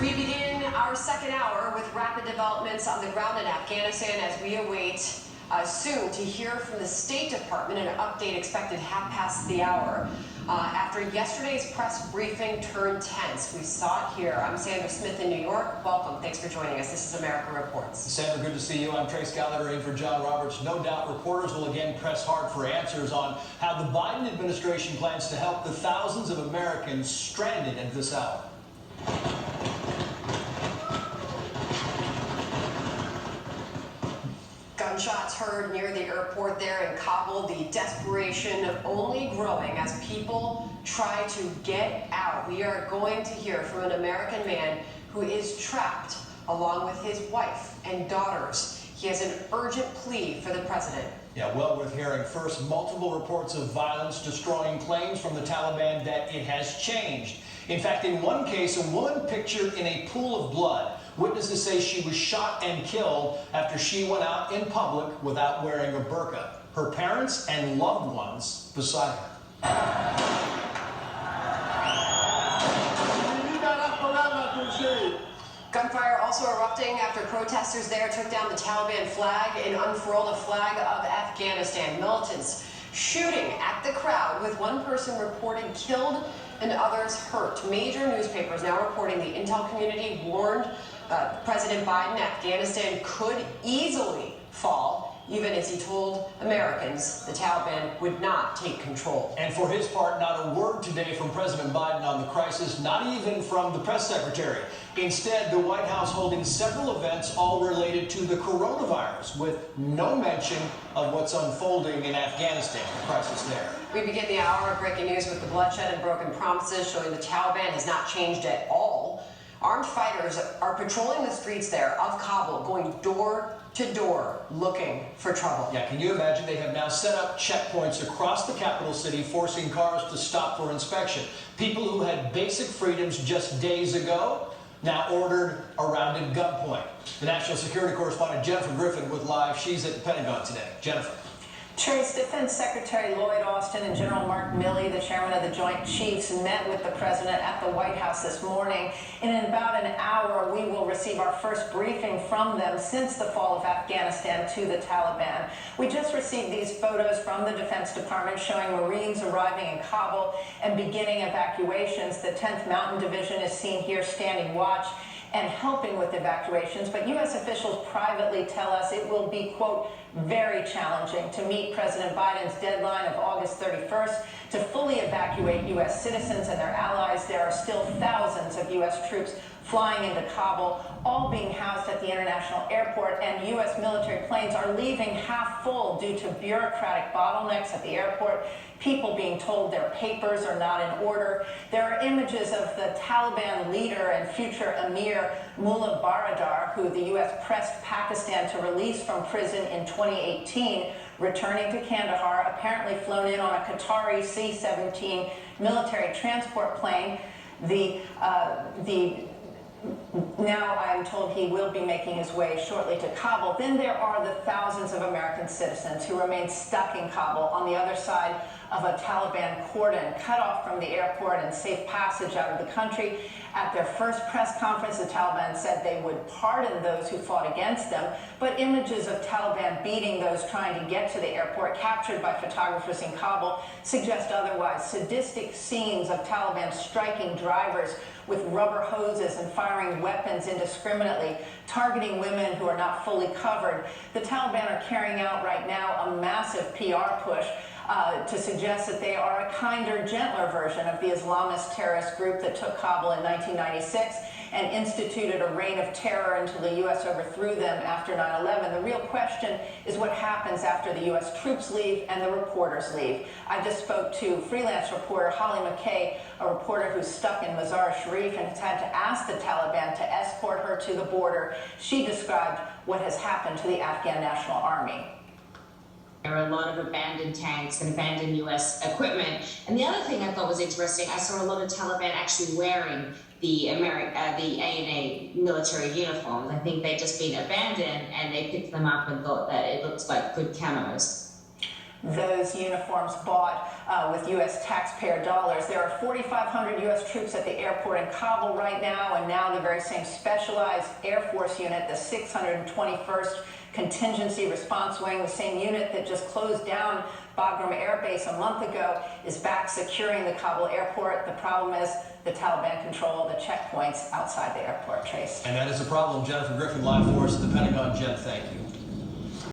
We begin our second hour with rapid developments on the ground in Afghanistan as we await soon to hear from the State Department. An update expected past the hour after yesterday's press briefing turned tense. We saw it here. I'm Sandra Smith in New York. Welcome. Thanks for joining us. This is America Reports. Sandra, good to see you. I'm Trace Gallagher in for John Roberts. No doubt reporters will again press hard for answers on how the Biden administration plans to help the thousands of Americans stranded at this hour. Gunshots heard near the airport there in Kabul, the desperation only growing as people try to get out. We are going to hear from an American man who is trapped along with his wife and daughters. He has an urgent plea for the president. Yeah, well worth hearing. First, multiple reports of violence destroying claims from the Taliban that it has changed. In fact, in one case, a woman pictured in a pool of blood. Witnesses say she was shot and killed after she went out in public without wearing a burqa. Her parents and loved ones beside her. Gunfire also erupting after protesters there took down the Taliban flag and unfurled a flag of Afghanistan. Militants shooting at the crowd, with one person reported killed and others hurt. Major newspapers now reporting the intel community warned President Biden Afghanistan could easily fall, even as he told Americans the Taliban would not take control. And for his part, not a word today from President Biden on the crisis, not even from the press secretary. Instead, the White House holding several events all related to the coronavirus, with no mention of what's unfolding in Afghanistan, the crisis there. We begin the hour of breaking news with the bloodshed and broken promises showing the Taliban has not changed at all. Armed fighters are patrolling the streets there of Kabul, going door to door looking for trouble. Yeah, can you imagine? They have now set up checkpoints across the capital city, forcing cars to stop for inspection. People who had basic freedoms just days ago now ordered around at gunpoint. The national security correspondent Jennifer Griffin with Live. She's at the Pentagon today. Jennifer. Trace, Defense Secretary Lloyd Austin and General Mark Milley, the chairman of the Joint Chiefs, met with the president at the White House this morning. And in about an hour, we will receive our first briefing from them since the fall of Afghanistan to the Taliban. We just received these photos from the Defense Department showing Marines arriving in Kabul and beginning evacuations. The 10th Mountain Division is seen here standing watch and helping with evacuations, but U.S. officials privately tell us it will be, quote, very challenging to meet President Biden's deadline of August 31st to fully evacuate U.S. citizens and their allies. There are still thousands of U.S. troops flying into Kabul, all being housed at the international airport, and U.S. military planes are leaving half full due to bureaucratic bottlenecks at the airport, people being told their papers are not in order. There are images of the Taliban leader and future Emir Mullah Baradar, who the U.S. pressed Pakistan to release from prison in 2018, returning to Kandahar, apparently flown in on a Qatari C-17 military transport plane. Now I'm told he will be making his way shortly to Kabul. Then there are the thousands of American citizens who remain stuck in Kabul on the other side of a Taliban cordon, cut off from the airport and safe passage out of the country. At their first press conference, the Taliban said they would pardon those who fought against them, but images of Taliban beating those trying to get to the airport, captured by photographers in Kabul, suggest otherwise. Sadistic scenes of Taliban striking drivers with rubber hoses and firing weapons indiscriminately, targeting women who are not fully covered. The Taliban are carrying out right now a massive PR push to suggest that they are a kinder, gentler version of the Islamist terrorist group that took Kabul in 1996 and instituted a reign of terror until the U.S. overthrew them after 9/11. The real question is what happens after the U.S. troops leave and the reporters leave. I just spoke to freelance reporter Holly McKay, a reporter who's stuck in Mazar-i-Sharif and has had to ask the Taliban to escort her to the border. She described what has happened to the Afghan National Army. There are a lot of abandoned tanks and abandoned U.S. equipment. And the other thing I thought was interesting, I saw a lot of Taliban actually wearing the ANA military uniforms. I think they'd just been abandoned and they picked them up and thought that it looks like good camos. those uniforms bought with U.S. taxpayer dollars. There are 4,500 U.S. troops at the airport in Kabul right now, and now the very same specialized Air Force unit, the 621st Contingency Response Wing, the same unit that just closed down Bagram Air Base a month ago, is back securing the Kabul airport. The problem is the Taliban control the checkpoints outside the airport, Trace. And that is a problem. Jennifer Griffin, live for us at the Pentagon. Jen, thank you.